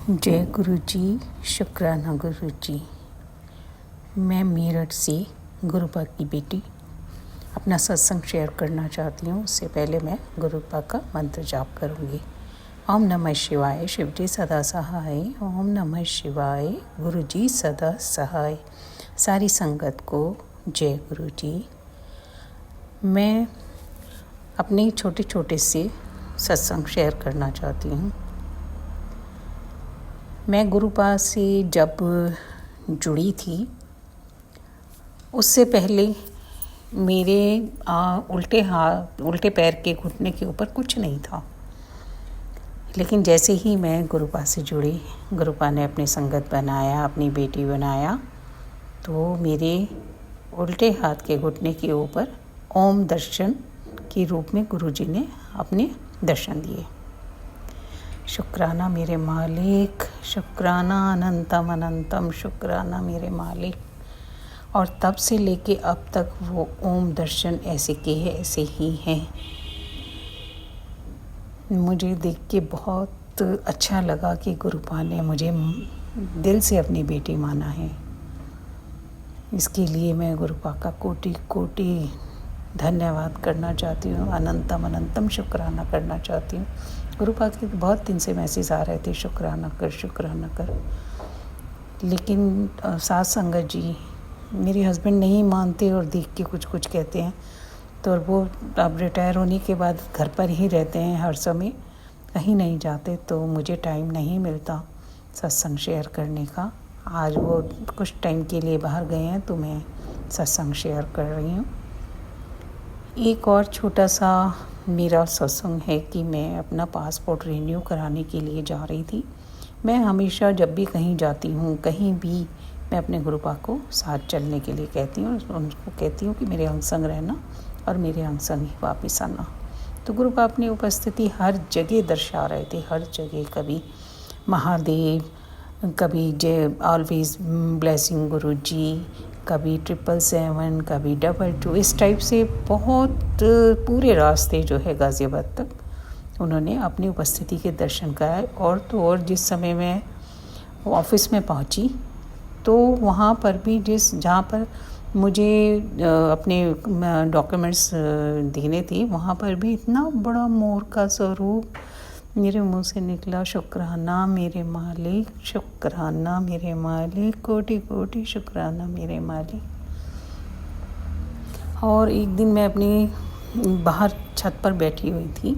जय गुरु जी, शुक्राना गुरु जी। मैं मेरठ से गुरुपा की बेटी अपना सत्संग शेयर करना चाहती हूँ। उससे पहले मैं गुरुपा का मंत्र जाप करूँगी। ओम नमः शिवाय, शिव जी सदा सहाय। ओम नमः शिवाय, गुरु जी सदा सहाय। सारी संगत को जय गुरु जी। मैं अपने छोटे छोटे से सत्संग शेयर करना चाहती हूँ। मैं गुरुपा से जब जुड़ी थी उससे पहले मेरे उल्टे पैर के घुटने के ऊपर कुछ नहीं था। लेकिन जैसे ही मैं गुरुपा से जुड़ी, गुरुपा ने अपनी संगत बनाया, अपनी बेटी बनाया, तो मेरे उल्टे हाथ के घुटने के ऊपर ओम दर्शन के रूप में गुरुजी ने अपने दर्शन दिए। शुक्राना मेरे मालिक, शुक्राना अनंतम अनंतम, शुक्राना मेरे मालिक। और तब से लेके अब तक वो ओम दर्शन ऐसे के हैं, ऐसे ही हैं। मुझे देख के बहुत अच्छा लगा कि गुरुपा ने मुझे दिल से अपनी बेटी माना है। इसके लिए मैं गुरुपा का कोटि कोटि धन्यवाद करना चाहती हूँ, अनंतम अनंतम शुक्राना करना चाहती हूँ। गुरुपा के बहुत दिन से मैसेज आ रहे थे, शुक्राना कर, शुक्राना कर। लेकिन साथ संगत जी, मेरे हस्बैंड नहीं मानते और देख के कुछ कुछ कहते हैं। तो वो अब रिटायर होने के बाद घर पर ही रहते हैं, हर समय कहीं नहीं जाते, तो मुझे टाइम नहीं मिलता सत्संग शेयर करने का। आज वो कुछ टाइम के लिए बाहर गए हैं तो मैं सत्संग शेयर कर रही हूँ। एक और छोटा सा मेरा सत्संग है कि मैं अपना पासपोर्ट रिन्यू कराने के लिए जा रही थी। मैं हमेशा जब भी कहीं जाती हूँ, कहीं भी, मैं अपने गुरुपा को साथ चलने के लिए कहती हूँ। उनको कहती हूँ कि मेरे अंग संग रहना और मेरे अंग संग ही वापस आना। तो गुरुपा अपनी उपस्थिति हर जगह दर्शा रहे थे, हर जगह। कभी महादेव, कभी जय ऑलवेज ब्लेसिंग गुरु जी, कभी 777, कभी 22, इस टाइप से बहुत पूरे रास्ते जो है गाज़ियाबाद तक उन्होंने अपनी उपस्थिति के दर्शन कराए। और तो और जिस समय मैं ऑफिस में पहुंची तो वहाँ पर भी जहाँ पर मुझे अपने डॉक्यूमेंट्स देने थे, वहाँ पर भी इतना बड़ा मोर का स्वरूप मेरे मुंह से निकला। शुक्राना मेरे मालिक, शुक्राना मेरे मालिक, कोटि कोटि शुक्राना मेरे मालिक। और एक दिन मैं अपनी बाहर छत पर बैठी हुई थी,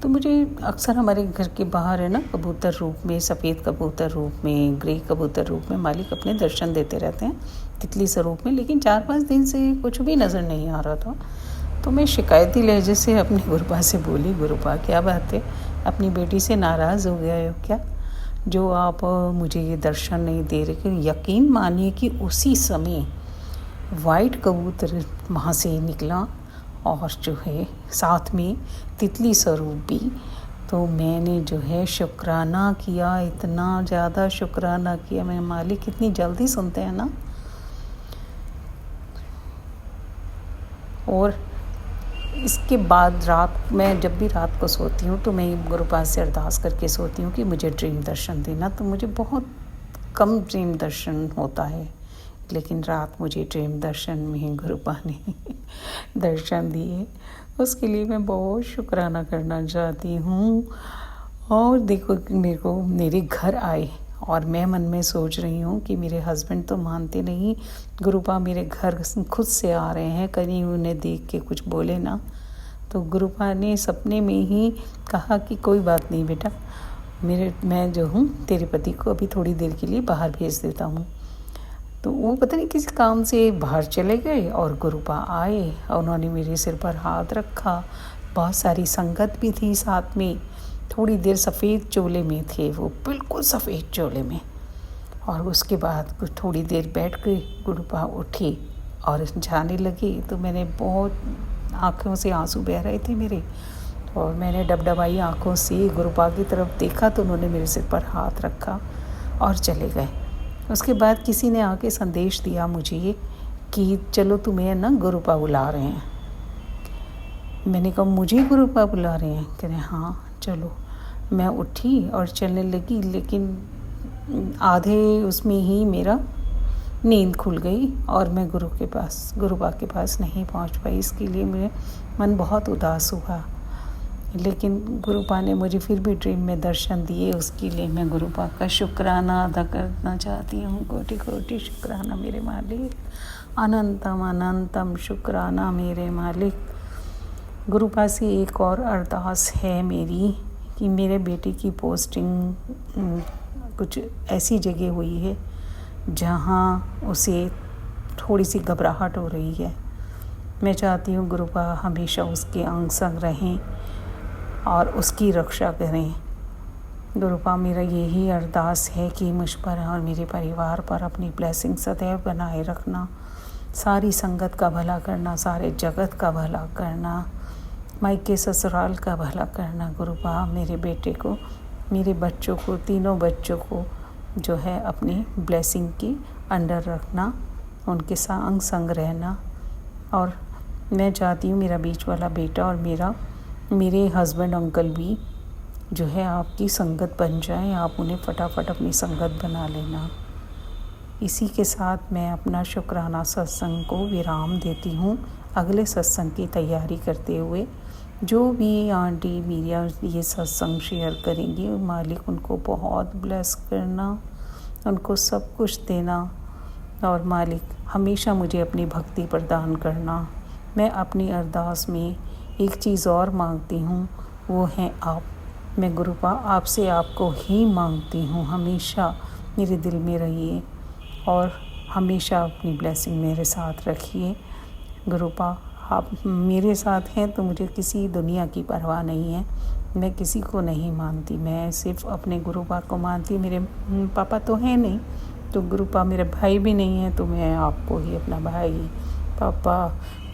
तो मुझे अक्सर हमारे घर के बाहर है ना, कबूतर रूप में, सफ़ेद कबूतर रूप में, ग्रे कबूतर रूप में मालिक अपने दर्शन देते रहते हैं, तितली स्वरूप में। लेकिन 4-5 दिन से कुछ भी नज़र नहीं आ रहा था। तो मैं शिकायती लहजे से अपनी गुरुपा से बोली, गुरुपा क्या बात है, अपनी बेटी से नाराज़ हो गए हो क्या, जो आप मुझे ये दर्शन नहीं दे रहे? यकीन मानिए कि उसी समय वाइट कबूतर वहाँ से निकला और जो है साथ में तितली स्वरूप भी। तो मैंने जो है शुक्राना किया, इतना ज़्यादा शुक्राना किया। मेरे मालिक कितनी जल्दी सुनते हैं ना। और इसके बाद मैं जब भी रात को सोती हूँ तो मैं गुरुपा से अरदास करके सोती हूँ कि मुझे ड्रीम दर्शन देना। तो मुझे बहुत कम ड्रीम दर्शन होता है, लेकिन रात मुझे ड्रीम दर्शन में गुरुपा ने दर्शन दिए। उसके लिए मैं बहुत शुक्राना करना चाहती हूँ। और देखो, मेरे घर आए और मैं मन में सोच रही हूँ कि मेरे हस्बैंड तो मानते नहीं, गुरुपा मेरे घर खुद से आ रहे हैं, कहीं उन्हें देख के कुछ बोले ना। तो गुरुपा ने सपने में ही कहा कि कोई बात नहीं बेटा, मैं जो हूँ तेरे पति को अभी थोड़ी देर के लिए बाहर भेज देता हूँ। तो वो पता नहीं किसी काम से बाहर चले गए और गुरुपा आए और उन्होंने मेरे सिर पर हाथ रखा। बहुत सारी संगत भी थी साथ में। थोड़ी देर सफ़ेद चोले में थे वो, बिल्कुल सफ़ेद चोले में। और उसके बाद कुछ थोड़ी देर बैठ के गुरुपा उठी और जाने लगी। तो मैंने बहुत आँखों से आंसू बह रहे थे मेरे, और मैंने डबडबाई आँखों से गुरुपा की तरफ देखा तो उन्होंने मेरे सिर पर हाथ रखा और चले गए। उसके बाद किसी ने आके संदेश दिया मुझे कि चलो तुम्हें ना गुरुपा बुला रहे हैं। मैंने कहा मुझे गुरुपा बुला रहे हैं? कह रहे हाँ चलो। मैं उठी और चलने लगी, लेकिन आधे उसमें ही मेरा नींद खुल गई और मैं गुरुपा के पास नहीं पहुंच पाई। इसके लिए मेरे मन बहुत उदास हुआ, लेकिन गुरुपा ने मुझे फिर भी ड्रीम में दर्शन दिए। उसके लिए मैं गुरुपा का शुक्राना अदा करना चाहती हूँ। कोटि कोटि शुक्राना मेरे मालिक, अनंतम अनंतम शुक्राना मेरे मालिक। गुरुपा से एक और अरदास है मेरी कि मेरे बेटे की पोस्टिंग कुछ ऐसी जगह हुई है जहाँ उसे थोड़ी सी घबराहट हो रही है। मैं चाहती हूँ गुरुपा हमेशा उसके अंग संग रहें और उसकी रक्षा करें। गुरुपा मेरा यही अरदास है कि मुझ पर और मेरे परिवार पर अपनी ब्लेसिंग सदैव बनाए रखना, सारी संगत का भला करना, सारे जगत का भला करना, मायके ससुराल का भला करना। गुरुपा मेरे बेटे को, मेरे बच्चों को, तीनों बच्चों को जो है अपनी ब्लेसिंग की अंडर रखना, उनके संग संग रहना। और मैं चाहती हूँ मेरा बीच वाला बेटा और मेरे हस्बैंड अंकल भी जो है आपकी संगत बन जाएं। आप उन्हें फटाफट अपनी संगत बना लेना। इसी के साथ मैं अपना शुक्राना सत्संग को विराम देती हूँ। अगले सत्संग की तैयारी करते हुए जो भी आंटी मीडिया ये सत्संग शेयर करेंगी, मालिक उनको बहुत ब्लेस करना, उनको सब कुछ देना। और मालिक हमेशा मुझे अपनी भक्ति प्रदान करना। मैं अपनी अरदास में एक चीज़ और मांगती हूँ, वो है आप। मैं गुरुपा आपसे आपको ही मांगती हूँ, हमेशा मेरे दिल में रहिए और हमेशा अपनी ब्लेसिंग मेरे साथ रखिए। गुरुपा आप मेरे साथ हैं तो मुझे किसी दुनिया की परवाह नहीं है। मैं किसी को नहीं मानती, मैं सिर्फ अपने गुरुपा को मानती। मेरे पापा तो हैं नहीं, तो गुरुपा मेरे भाई भी नहीं है, तो मैं आपको ही अपना भाई, पापा,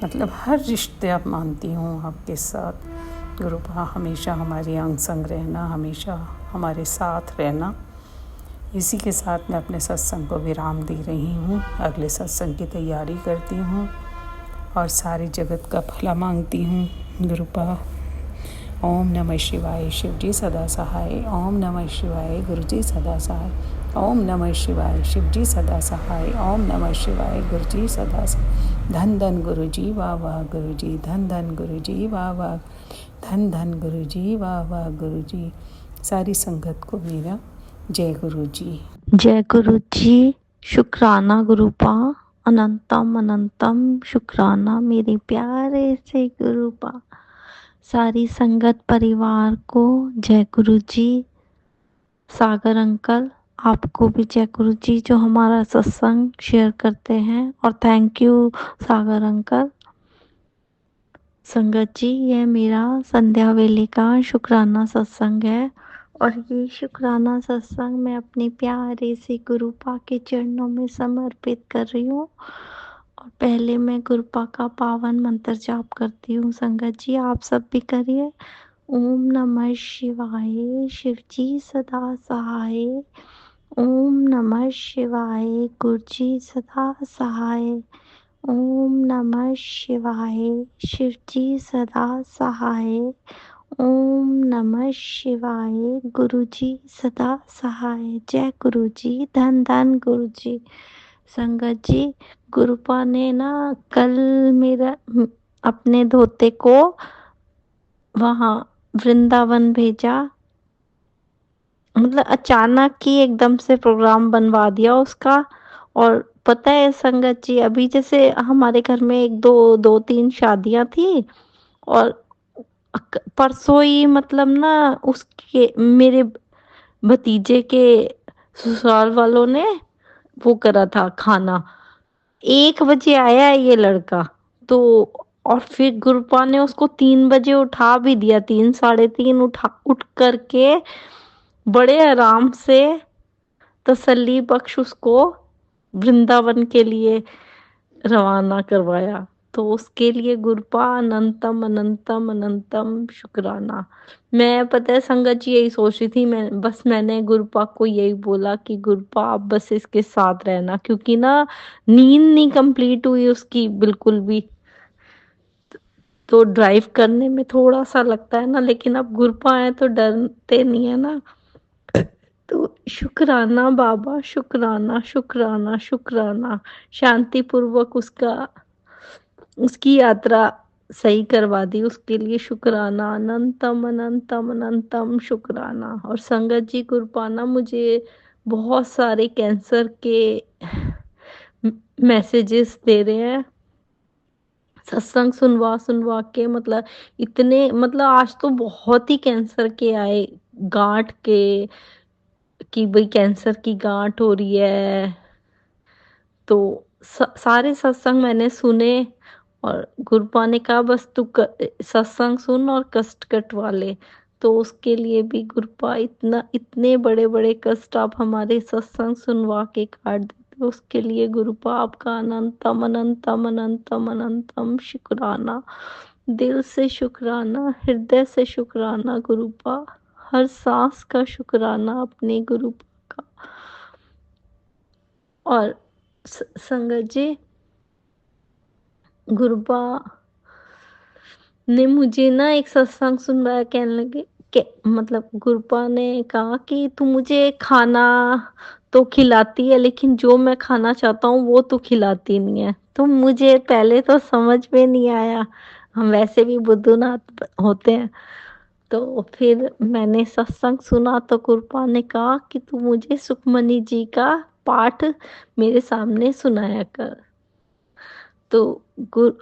मतलब हर रिश्ते आप मानती हूँ आपके साथ। गुरुपा हमेशा हमारे अंग संग रहना, हमेशा हमारे साथ रहना। इसी के साथ मैं अपने सत्संग को विराम दे रही हूँ। अगले सत्संग की तैयारी करती हूँ और सारी जगत का भला मांगती हूँ। गुरुपा ओम नमः शिवाय, शिव जी सदा सहाय। ओम नमः शिवाय, गुरु जी सदा सहाय। ओम नमः शिवाय, शिव जी सदा सहाय। ओम नमः शिवाय, गुरु जी सदा सहाय। धन धन गुरु जी वाह वाह गुरु जी, धन धन गुरु जी वाह वाह, धन धन गुरु जी वाह वाह गुरु जी। सारी संगत को मेरा जय गुरु जी। जय गुरु जी। शुक्राना गुरुपा, अनंतम अनंतम शुक्राना मेरे प्यारे से गुरुपा। सारी संगत परिवार को जय गुरु जी। सागर अंकल आपको भी जय गुरु जी, जो हमारा सत्संग शेयर करते हैं। और थैंक यू सागर अंकल। संगत जी, यह मेरा संध्या वेले का शुक्राना सत्संग है और ये शुक्राना सत्संग मैं अपने प्यारे से गुरुपा के चरणों में समर्पित कर रही हूँ। और पहले मैं गुरुपा का पावन मंत्र जाप करती हूँ। संगत जी आप सब भी करिए। ओम नमः शिवाय, शिव जी सदा सहाय। ओम नमः शिवाय, गुरु जी सदा सहाय। ओम नमः शिवाय, शिव जी सदा सहाय। ओम नमः शिवाय, गुरु जी सदा सहाय। जय गुरु जी, धन धन गुरु जी। संगत जी, गुरुपा ने ना कल मेरा अपने धोते को वहाँ वृंदावन भेजा। मतलब अचानक ही एकदम से प्रोग्राम बनवा दिया उसका। और पता है संगत जी, अभी जैसे हमारे घर में दो तीन शादियां थी और परसों ही मतलब ना उसके मेरे भतीजे के ससुराल वालों ने वो करा था खाना। 1 बजे आया है ये लड़का तो। और फिर गुरुपा ने उसको 3 बजे उठा भी दिया, 3 साढ़े 3 उठ करके बड़े आराम से तसल्ली बख्श उसको वृंदावन के लिए रवाना करवाया। तो उसके लिए गुरुपा अनंतम अनंतम अनंतम शुक्राना। मैं पता है संगत जी यही सोच रही थी, मैंने गुरुपा को यही बोला कि गुरुपा आप बस इसके साथ रहना, क्योंकि ना नींद नहीं कंप्लीट हुई उसकी बिल्कुल भी। तो ड्राइव करने में थोड़ा सा लगता है ना, लेकिन अब गुरुपा है तो डरते नहीं है ना। तो शुक्राना बाबा, शुक्राना, शुक्राना, शुक्राना। शांतिपूर्वक उसकी यात्रा सही करवा दी, उसके लिए शुक्राना, अनंतम, अनंतम, अनंतम शुक्राना। और संगत जी कृपाना मुझे बहुत सारे कैंसर के मैसेजेस दे रहे हैं, सत्संग सुनवा-सुनवा के, मतलब इतने, मतलब आज तो बहुत ही कैंसर के आए, गाँठ के, कि भई कैंसर की गाँठ हो रही है। तो सारे सत्संग मैंने सुने और गुरुपा ने कहा बस तू सत्संग सुन और कष्ट कटवा ले। तो उसके लिए भी गुरुपा इतना, इतने बड़े बड़े कष्ट आप हमारे सत्संग सुनवा के काट देते हो, उसके लिए गुरुपा आपका अनंतम, अनंतम, अनंतम, अनंतम शुक्राना। दिल से शुक्राना, हृदय से शुक्राना गुरुपा, हर सांस का शुक्राना अपने गुरुपा का। और संगत जी, गुरुपा ने मुझे ना एक सत्संग सुनवाया, कहने लगे कि मतलब गुरुपा ने कहा कि तू मुझे खाना तो खिलाती है, लेकिन जो मैं खाना चाहता हूँ वो तू खिलाती नहीं है। तो मुझे पहले तो समझ में नहीं आया, हम वैसे भी बुद्धूनाथ होते हैं। तो फिर मैंने सत्संग सुना तो गुरुपा ने कहा कि तू मुझे सुखमनी जी का पाठ मेरे सामने सुनाया कर। तो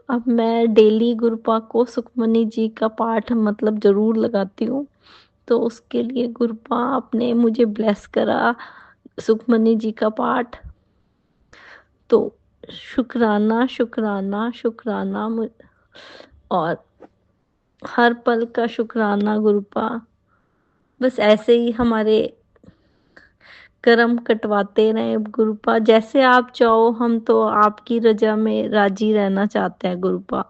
अब मैं डेली गुरुपा को सुखमनी जी का पाठ मतलब ज़रूर लगाती हूँ। तो उसके लिए गुरुपा आपने मुझे ब्लेस करा सुखमनी जी का पाठ। तो शुक्राना, शुक्राना, शुक्राना और हर पल का शुक्राना गुरुपा। बस ऐसे ही हमारे कर्म कटवाते रहें गुरुपा, जैसे आप चाहो, हम तो आपकी रजा में राजी रहना चाहते हैं गुरुपा।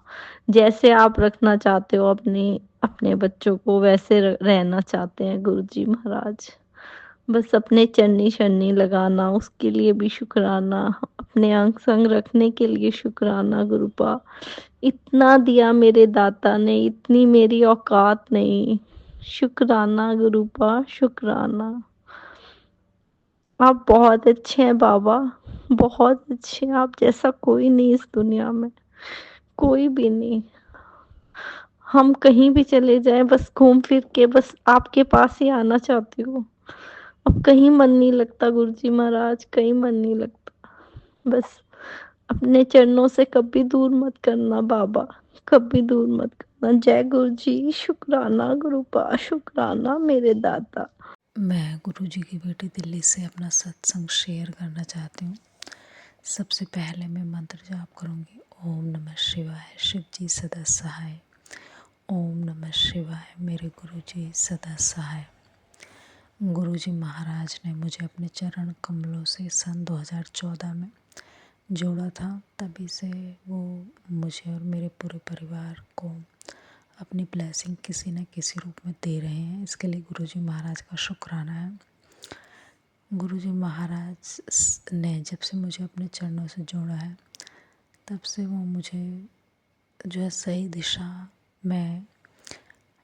जैसे आप रखना चाहते हो अपने अपने बच्चों को, वैसे रहना चाहते हैं गुरुजी महाराज। बस अपने चन्नी शन्नी लगाना, उसके लिए भी शुक्राना, अपने अंग संग रखने के लिए शुक्राना गुरुपा। इतना दिया मेरे दाता ने, इतनी मेरी औकात नहीं। शुक्राना गुरुपा, शुक्राना। आप बहुत अच्छे हैं बाबा, बहुत अच्छे हैं, आप जैसा कोई नहीं इस दुनिया में, कोई भी नहीं। हम कहीं भी चले जाएँ बस घूम फिर के बस आपके पास ही आना चाहती हूँ। अब कहीं मन नहीं लगता गुरुजी महाराज, कहीं मन नहीं लगता। बस अपने चरणों से कभी दूर मत करना बाबा, कभी दूर मत करना। जय गुरुजी, शुक्राना गुरुपा, शुक्राना मेरे दाता। मैं गुरुजी की बेटी दिल्ली से अपना सत्संग शेयर करना चाहती हूँ। सबसे पहले मैं मंत्र जाप करूँगी। ओम नमः शिवाय, शिव जी सदा सहाय। ओम नमः शिवाय, मेरे गुरुजी सदा सहाय। गुरुजी महाराज ने मुझे अपने चरण कमलों से सन 2014 में जोड़ा था। तभी से वो मुझे और मेरे पूरे परिवार को अपनी ब्लेसिंग किसी न किसी रूप में दे रहे हैं। इसके लिए गुरुजी महाराज का शुक्राना है। गुरुजी महाराज ने जब से मुझे अपने चरणों से जोड़ा है, तब से वो मुझे जो है सही दिशा में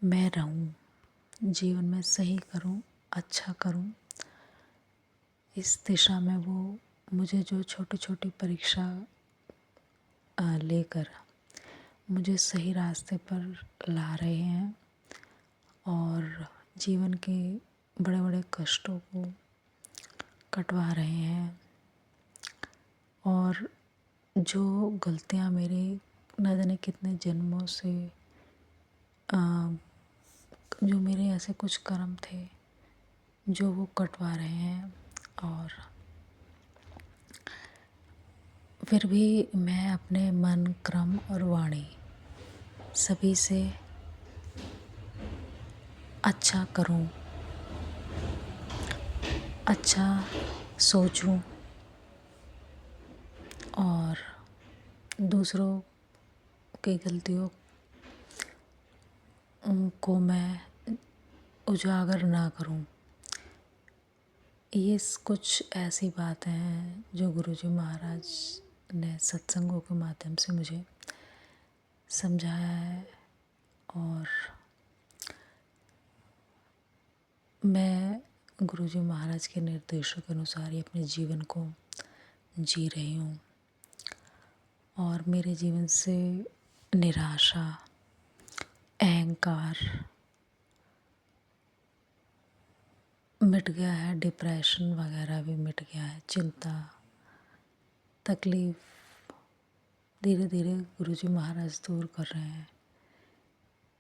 मैं रहूं, जीवन में सही करूं, अच्छा करूं, इस दिशा में वो मुझे जो छोटी छोटी परीक्षा लेकर मुझे सही रास्ते पर ला रहे हैं और जीवन के बड़े बड़े कष्टों को कटवा रहे हैं। और जो गलतियां मेरे न जाने कितने जन्मों से जो मेरे ऐसे कुछ कर्म थे जो वो कटवा रहे हैं। और फिर भी मैं अपने मन, क्रम और वाणी सभी से अच्छा करूं, अच्छा सोचूं और दूसरों की गलतियों को मैं उजागर ना करूं। ये कुछ ऐसी बातें हैं जो गुरुजी महाराज ने सत्संगों के माध्यम से मुझे समझाया है। और मैं गुरुजी महाराज के निर्देशों के अनुसार ही अपने जीवन को जी रही हूँ और मेरे जीवन से निराशा, अहंकार मिट गया है, डिप्रेशन वगैरह भी मिट गया है, चिंता, तकलीफ़ धीरे धीरे गुरुजी महाराज दूर कर रहे हैं।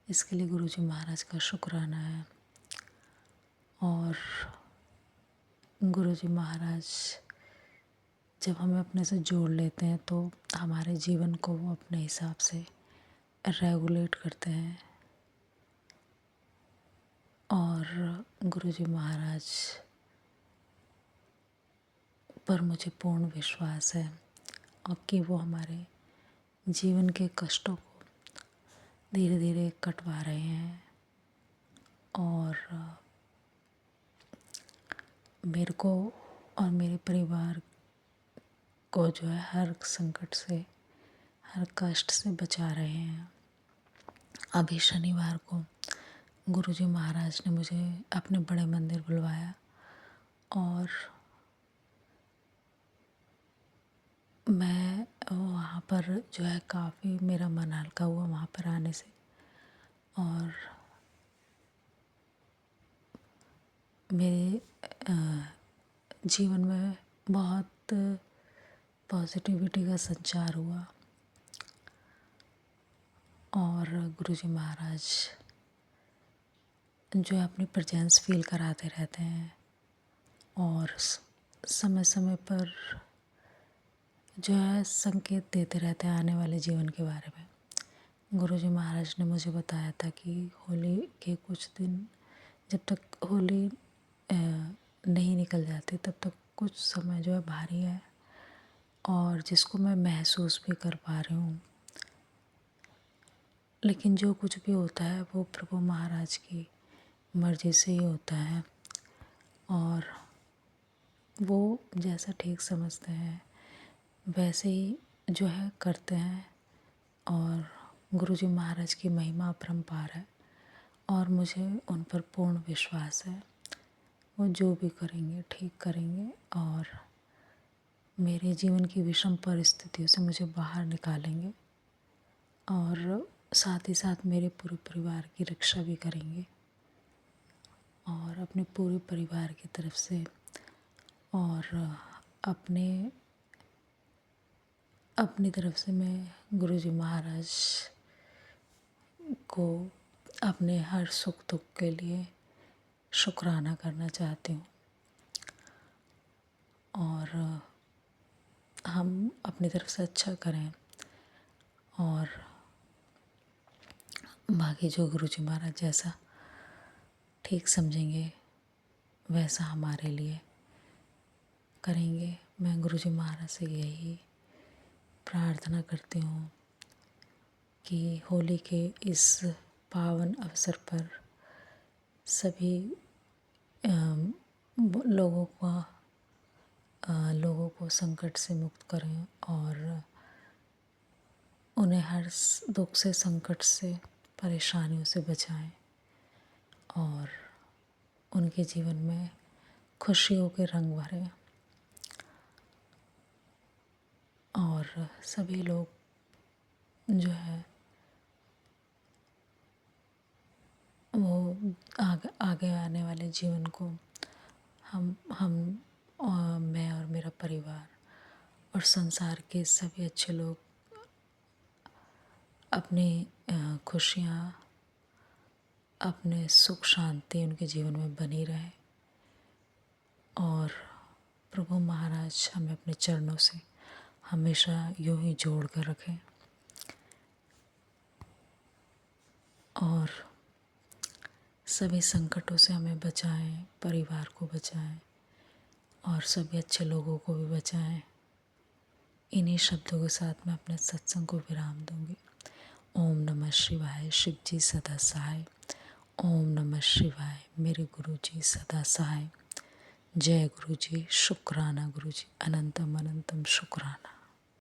इसके लिए गुरुजी महाराज का शुक्राना है। और गुरुजी महाराज जब हमें अपने से जोड़ लेते हैं तो हमारे जीवन को वो अपने हिसाब से रेगुलेट करते हैं। और गुरुजी महाराज पर मुझे पूर्ण विश्वास है और कि वो हमारे जीवन के कष्टों को धीरे धीरे कटवा रहे हैं और मेरे को और मेरे परिवार को जो है हर संकट से, हर कष्ट से बचा रहे हैं। अभी शनिवार को गुरुजी महाराज ने मुझे अपने बड़े मंदिर बुलवाया और मैं वहाँ पर जो है काफ़ी मेरा मन हल्का हुआ वहाँ पर आने से। और मेरे जीवन में बहुत पॉजिटिविटी का संचार हुआ और गुरुजी महाराज जो है अपनी प्रेजेंस फील कराते रहते हैं और समय समय पर जो है संकेत देते रहते हैं आने वाले जीवन के बारे में। गुरुजी महाराज ने मुझे बताया था कि होली के कुछ दिन, जब तक होली नहीं निकल जाती तब तक कुछ समय जो है भारी है और जिसको मैं महसूस भी कर पा रही हूँ। लेकिन जो कुछ भी होता है वो प्रभु महाराज की मर्ज़ी से ही होता है और वो जैसा ठीक समझते हैं वैसे ही जो है करते हैं। और गुरुजी महाराज की महिमा अपरंपार है और मुझे उन पर पूर्ण विश्वास है। वो जो भी करेंगे ठीक करेंगे और मेरे जीवन की विषम परिस्थितियों से मुझे बाहर निकालेंगे और साथ ही साथ मेरे पूरे परिवार की रक्षा भी करेंगे। और अपने पूरे परिवार की तरफ से और अपनी तरफ से मैं गुरुजी महाराज को अपने हर सुख दुख के लिए शुक्राना करना चाहती हूँ। और हम अपनी तरफ से अच्छा करें और बाकी जो गुरुजी महाराज जैसा ठीक समझेंगे वैसा हमारे लिए करेंगे। मैं गुरुजी महाराज से यही प्रार्थना करती हूँ कि होली के इस पावन अवसर पर सभी लोगों को संकट से मुक्त करें और उन्हें हर दुख से, संकट से, परेशानियों से बचाएं और उनके जीवन में खुशियों के रंग भरें। और सभी लोग जो है वो आगे आने वाले जीवन को हम और मैं और मेरा परिवार और संसार के सभी अच्छे लोग अपनी खुशियाँ, अपने सुख शांति उनके जीवन में बनी रहे और प्रभु महाराज हमें अपने चरणों से हमेशा यूं ही जोड़ कर रखें और सभी संकटों से हमें बचाएं, परिवार को बचाएं और सभी अच्छे लोगों को भी बचाएं। इन्हीं शब्दों के साथ मैं अपने सत्संग को विराम दूंगी। ओम नमः शिवाय, शिव जी सदा सहाय। ओम नमः शिवाय, मेरे गुरु जी सदा सहाय। जय गुरु जी, शुक्राना गुरु जी, अनंतम अनंतम शुक्राना।